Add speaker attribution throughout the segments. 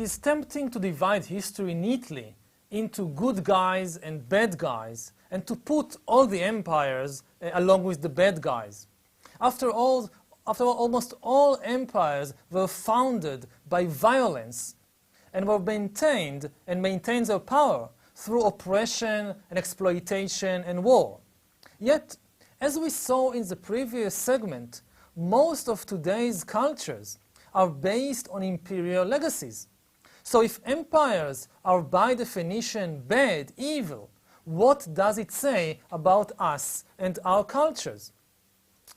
Speaker 1: is tempting to divide history neatly into good guys and bad guys, and to put all the empires along with the bad guys. After all, almost all empires were founded by violence and were maintained and maintain their power through oppression and exploitation and war. Yet, as we saw in the previous segment, most of today's cultures are based on imperial legacies. So if empires are by definition bad, evil, what does it say about us and our cultures?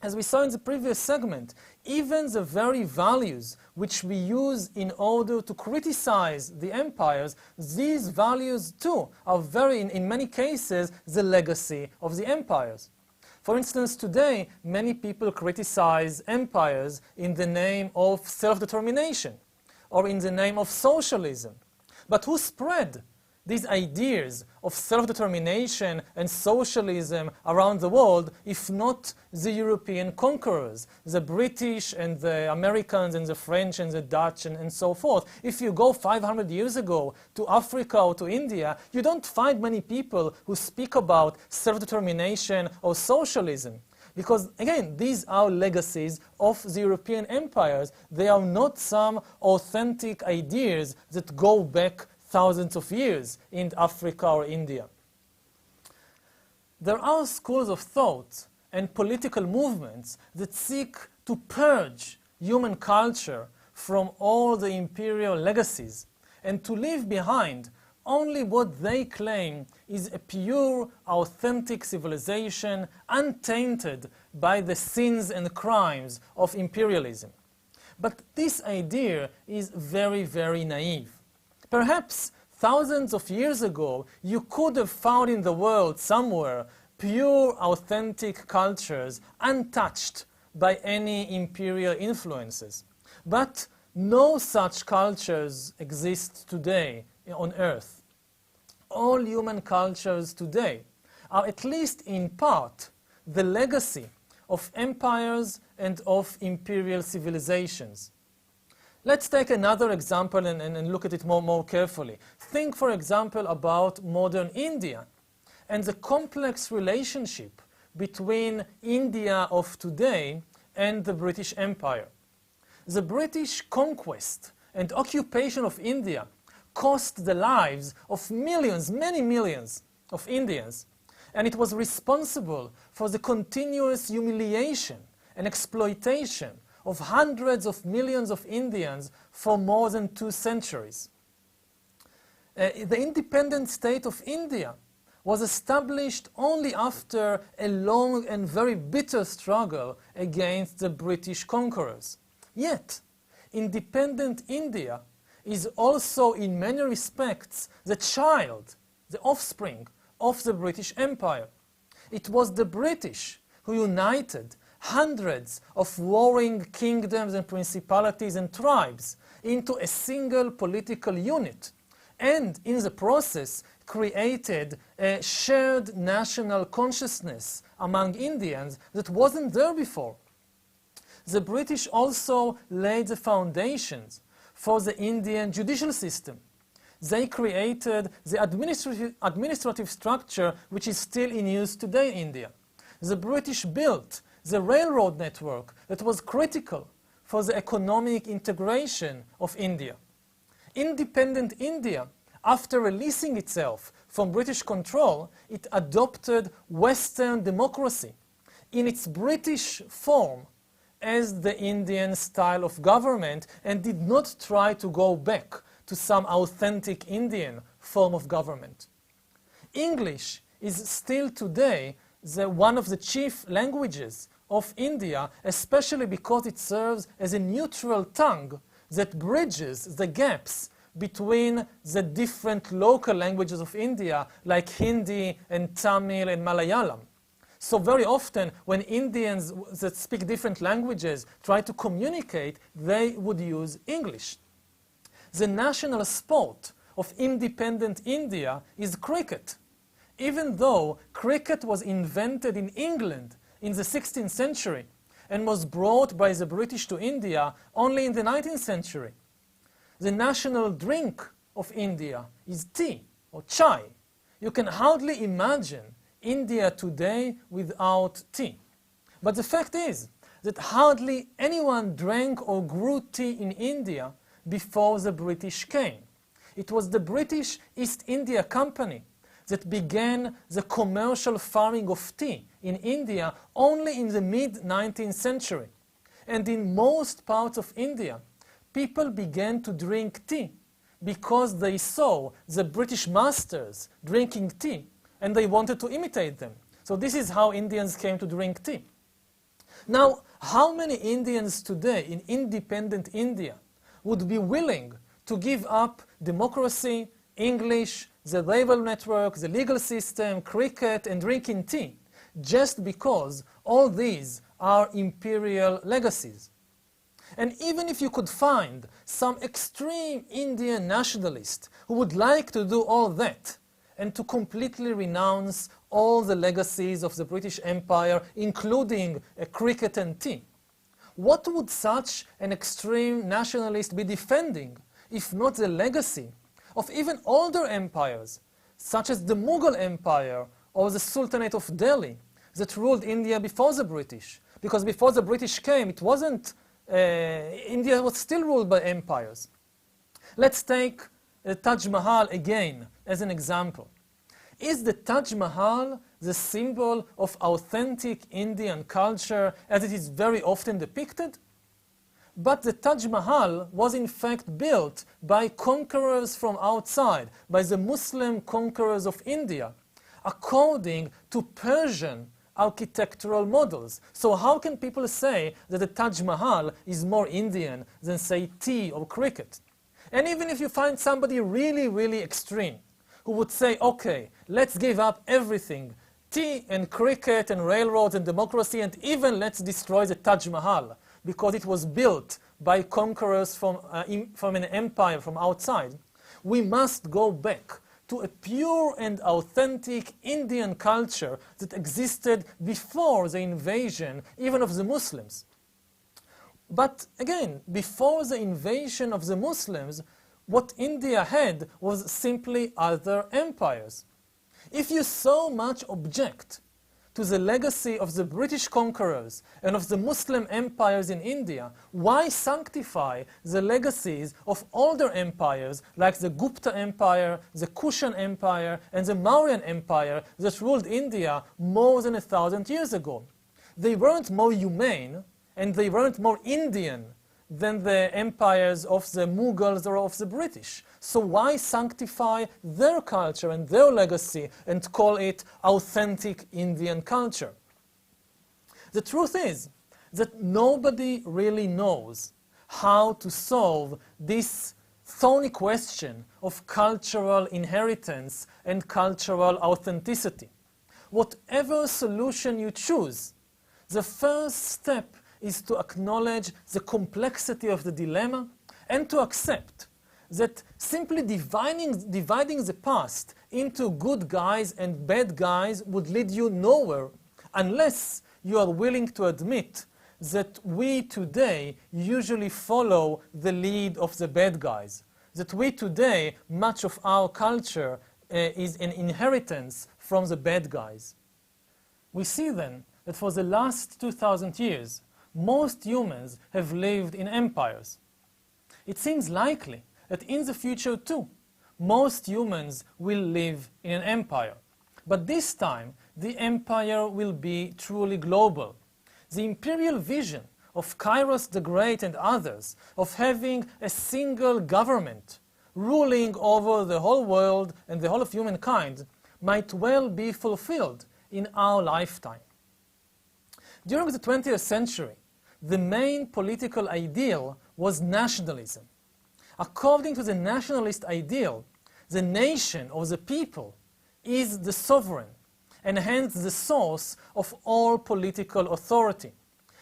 Speaker 1: As we saw in the previous segment, even the very values which we use in order to criticize the empires, these values too are in many cases, the legacy of the empires. For instance, today, many people criticize empires in the name of self-determination or in the name of socialism. But who spread these ideas of self-determination and socialism around the world, if not the European conquerors, the British and the Americans and the French and the Dutch and so forth? If you go 500 years ago to Africa or to India, you don't find many people who speak about self-determination or socialism. Because, again, these are legacies of the European empires. They are not some authentic ideas that go back thousands of years in Africa or India. There are schools of thought and political movements that seek to purge human culture from all the imperial legacies and to leave behind only what they claim is a pure, authentic civilization untainted by the sins and crimes of imperialism. But this idea is very, very naive. Perhaps thousands of years ago, you could have found in the world somewhere pure, authentic cultures untouched by any imperial influences. But no such cultures exist today on Earth. All human cultures today are, at least in part, the legacy of empires and of imperial civilizations. Let's take another example and look at it more carefully. Think, for example, about modern India and the complex relationship between India of today and the British Empire. The British conquest and occupation of India cost the lives of millions, many millions of Indians, and it was responsible for the continuous humiliation and exploitation of hundreds of millions of Indians for more than 2 centuries. The independent state of India was established only after a long and very bitter struggle against the British conquerors. Yet, independent India is also in many respects the child, the offspring of the British Empire. It was the British who united hundreds of warring kingdoms and principalities and tribes into a single political unit, and in the process created a shared national consciousness among Indians that wasn't there before. The British also laid the foundations for the Indian judicial system. They created the administrative structure which is still in use today in India. The British built the railroad network that was critical for the economic integration of India. Independent India, after releasing itself from British control, it adopted Western democracy in its British form as the Indian style of government and did not try to go back to some authentic Indian form of government. English is still today one of the chief languages of India, especially because it serves as a neutral tongue that bridges the gaps between the different local languages of India, like Hindi and Tamil and Malayalam. So very often, when Indians that speak different languages try to communicate, they would use English. The national sport of independent India is cricket. Even though cricket was invented in England in the 16th century and was brought by the British to India only in the 19th century. the national drink of India is tea or chai. You can hardly imagine India today without tea. But the fact is that hardly anyone drank or grew tea in India before the British came. It was the British East India Company that began the commercial farming of tea in India only in the mid-19th century. And in most parts of India, people began to drink tea because they saw the British masters drinking tea and they wanted to imitate them. So this is how Indians came to drink tea. Now, how many Indians today in independent India would be willing to give up democracy, English, the railway network, the legal system, cricket, and drinking tea, just because all these are imperial legacies? And even if you could find some extreme Indian nationalist who would like to do all that and to completely renounce all the legacies of the British Empire, including cricket and tea, what would such an extreme nationalist be defending if not the legacy of even older empires, such as the Mughal Empire or the Sultanate of Delhi that ruled India before the British? Because before the British came, it wasn't India was still ruled by empires. Let's take Taj Mahal again as an example. Is the Taj Mahal the symbol of authentic Indian culture as it is very often depicted? But the Taj Mahal was in fact built by conquerors from outside, by the Muslim conquerors of India, according to Persian architectural models. So how can people say that the Taj Mahal is more Indian than, say, tea or cricket? And even if you find somebody really, really extreme who would say, okay, let's give up everything, tea and cricket and railroads and democracy, and even let's destroy the Taj Mahal because it was built by conquerors from an empire from outside, we must go back to a pure and authentic Indian culture that existed before the invasion even of the Muslims. But again, before the invasion of the Muslims, what India had was simply other empires. If you so much object to the legacy of the British conquerors and of the Muslim empires in India, why sanctify the legacies of older empires like the Gupta Empire, the Kushan Empire, and the Mauryan Empire that ruled India more than 1,000 years ago? They weren't more humane and they weren't more Indian than the empires of the Mughals or of the British. So why sanctify their culture and their legacy and call it authentic Indian culture? The truth is that nobody really knows how to solve this thorny question of cultural inheritance and cultural authenticity. Whatever solution you choose, the first step is to acknowledge the complexity of the dilemma and to accept that simply dividing the past into good guys and bad guys would lead you nowhere unless you are willing to admit that we today usually follow the lead of the bad guys, that we today, much of our culture is an inheritance from the bad guys. We see then that for the last 2,000 years, most humans have lived in empires. It seems likely that in the future too, most humans will live in an empire. But this time, the empire will be truly global. The imperial vision of Kairos the Great and others, of having a single government ruling over the whole world and the whole of humankind, might well be fulfilled in our lifetime. During the 20th century, the main political ideal was nationalism. According to the nationalist ideal, the nation or the people is the sovereign and hence the source of all political authority.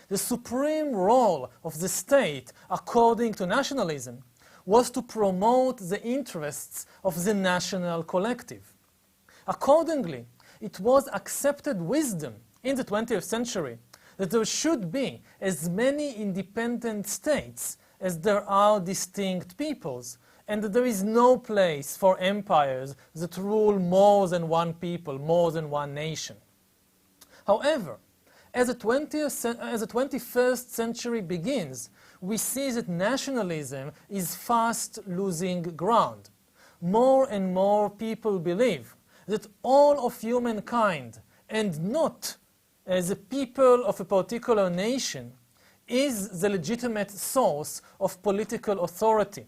Speaker 1: The supreme role of the state, according to nationalism, was to promote the interests of the national collective. Accordingly, it was accepted wisdom in the 20th century that there should be as many independent states as there are distinct peoples, and that there is no place for empires that rule more than one people, more than one nation. However, as the 21st century begins, we see that nationalism is fast losing ground. More and more people believe that all of humankind, and not as a people of a particular nation, is the legitimate source of political authority,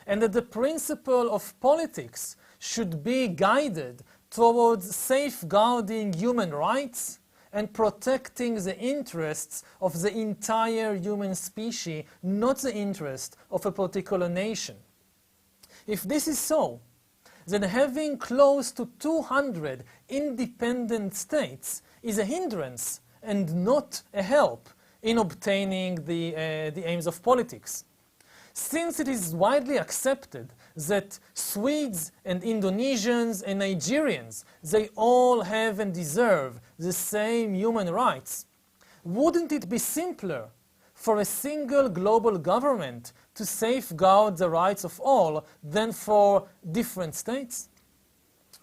Speaker 1: and that the principle of politics should be guided towards safeguarding human rights and protecting the interests of the entire human species, not the interest of a particular nation. If this is so, then having close to 200 independent states is a hindrance and not a help in obtaining the aims of politics. Since it is widely accepted that Swedes and Indonesians and Nigerians, they all have and deserve the same human rights, wouldn't it be simpler for a single global government to safeguard the rights of all than for different states?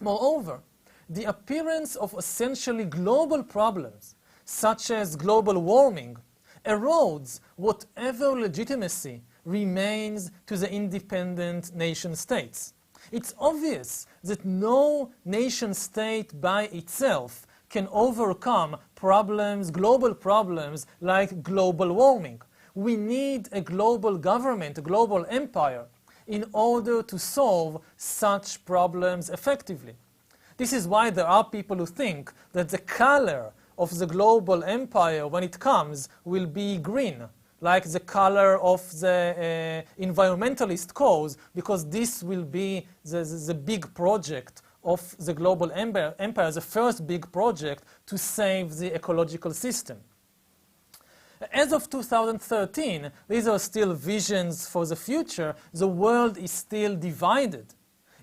Speaker 1: Moreover, the appearance of essentially global problems, such as global warming, erodes whatever legitimacy remains to the independent nation states. It's obvious that no nation state by itself can overcome problems, global problems like global warming. We need a global government, a global empire, in order to solve such problems effectively. This is why there are people who think that the color of the global empire, when it comes, will be green, like the color of the environmentalist cause, because this will be the big project of the global empire, the first big project to save the ecological system. As of 2013, these are still visions for the future. The world is still divided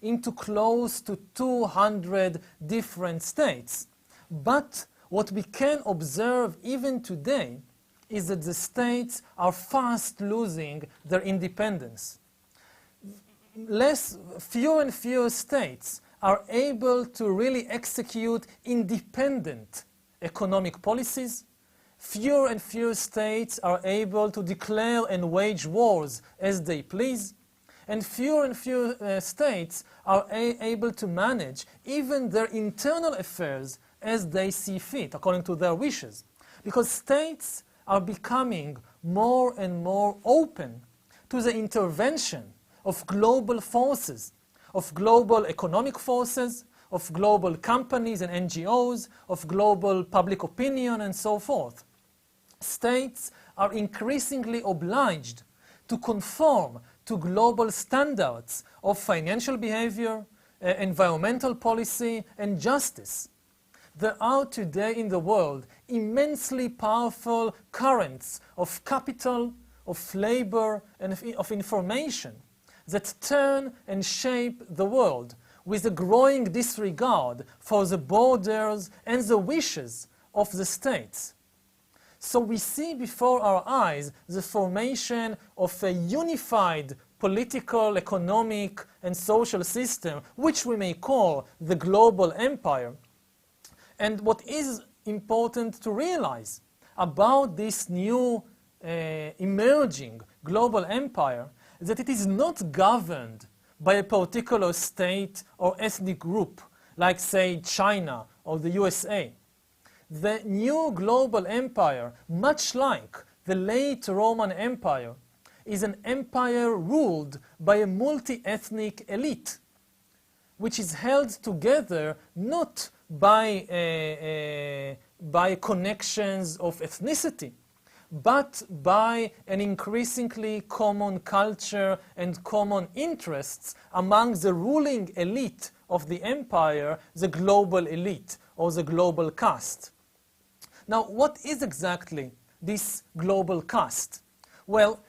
Speaker 1: into close to 200 different states. But what we can observe even today is that the states are fast losing their independence. Fewer and fewer states are able to really execute independent economic policies. Fewer and fewer states are able to declare and wage wars as they please. And fewer states are able to manage even their internal affairs as they see fit, according to their wishes. Because states are becoming more and more open to the intervention of global forces, of global economic forces, of global companies and NGOs, of global public opinion, and so forth. States are increasingly obliged to conform to global standards of financial behavior, environmental policy, and justice. There are today in the world immensely powerful currents of capital, of labor, and of information that turn and shape the world with a growing disregard for the borders and the wishes of the states. So we see before our eyes the formation of a unified political, economic, and social system, which we may call the global empire. And what is important to realize about this new emerging global empire is that it is not governed by a particular state or ethnic group, like, say, China or the USA. The new global empire, much like the late Roman Empire, is an empire ruled by a multi-ethnic elite, which is held together not by connections of ethnicity, but by an increasingly common culture and common interests among the ruling elite of the empire, the global elite or the global caste. Now, what is exactly this global caste? Well,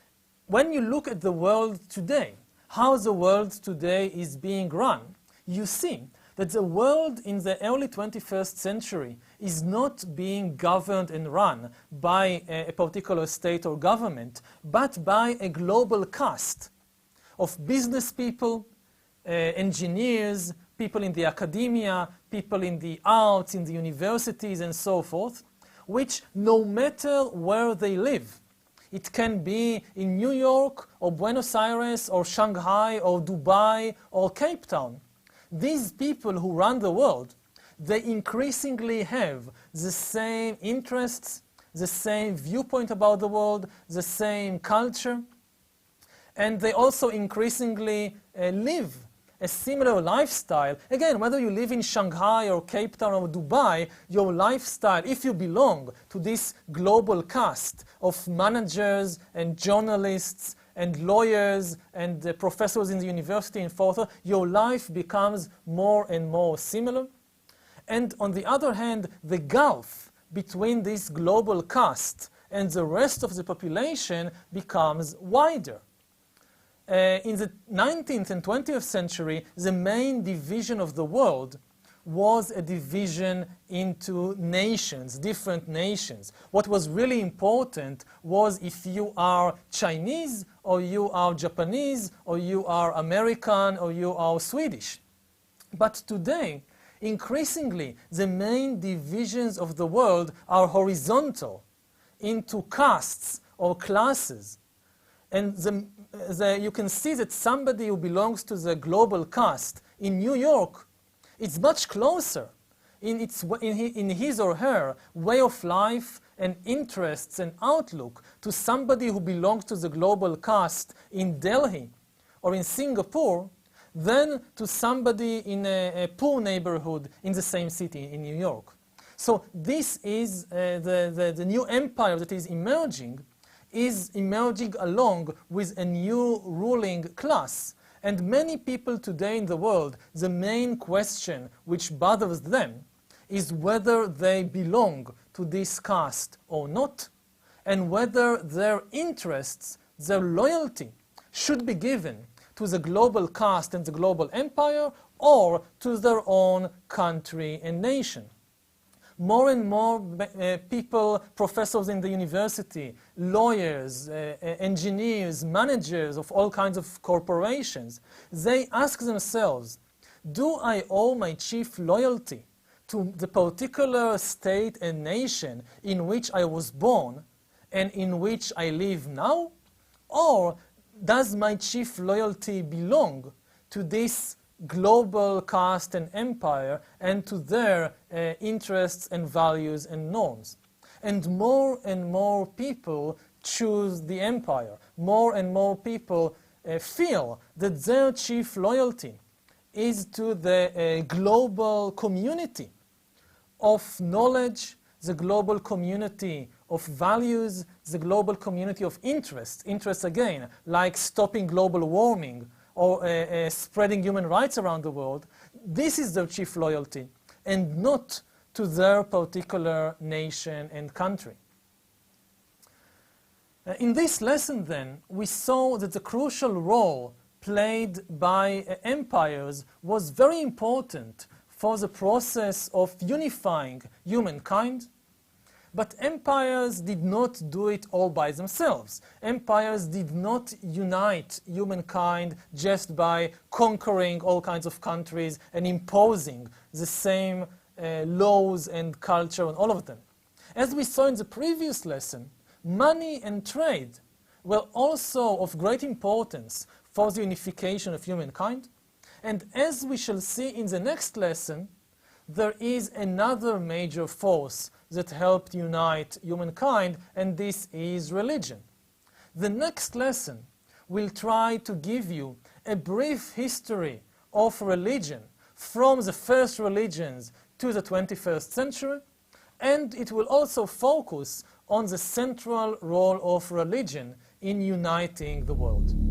Speaker 1: when you look at the world today, how the world today is being run, you see that the world in the early 21st century is not being governed and run by a particular state or government, but by a global caste of business people, engineers, people in the academia, people in the arts, in the universities, and so forth, which no matter where they live, it can be in New York or Buenos Aires or Shanghai or Dubai or Cape Town. These people who run the world, they increasingly have the same interests, the same viewpoint about the world, the same culture, and they also increasingly live a similar lifestyle. Again, whether you live in Shanghai or Cape Town or Dubai, your lifestyle, if you belong to this global caste of managers and journalists and lawyers and professors in the university and so forth, your life becomes more and more similar. And on the other hand, the gulf between this global caste and the rest of the population becomes wider. In the 19th and 20th century, the main division of the world was a division into nations, different nations. What was really important was if you are Chinese, or you are Japanese, or you are American, or you are Swedish. But today, increasingly, the main divisions of the world are horizontal, into castes or classes. And you can see that somebody who belongs to the global caste in New York, it's much closer in his or her way of life and interests and outlook to somebody who belongs to the global caste in Delhi or in Singapore than to somebody in a poor neighborhood in the same city in New York. So this is the new empire that is emerging along with a new ruling class. And many people today in the world, the main question which bothers them is whether they belong to this caste or not, and whether their interests, their loyalty, should be given to the global caste and the global empire, or to their own country and nation. More and more people, professors in the university, lawyers, engineers, managers of all kinds of corporations, they ask themselves, do I owe my chief loyalty to the particular state and nation in which I was born and in which I live now? Or does my chief loyalty belong to this global caste and empire and to their interests and values and norms? And more people choose the empire. More and more people feel that their chief loyalty is to the global community of knowledge, the global community of values, the global community of interests. Interests, again, like stopping global warming or spreading human rights around the world. This is their chief loyalty, and not to their particular nation and country. In this lesson, then, we saw that the crucial role played by empires was very important for the process of unifying humankind. But empires did not do it all by themselves. Empires did not unite humankind just by conquering all kinds of countries and imposing the same laws and culture on all of them. As we saw in the previous lesson, money and trade were also of great importance for the unification of humankind. And as we shall see in the next lesson, there is another major force that helped unite humankind, and this is religion. The next lesson will try to give you a brief history of religion from the first religions to the 21st century, and it will also focus on the central role of religion in uniting the world.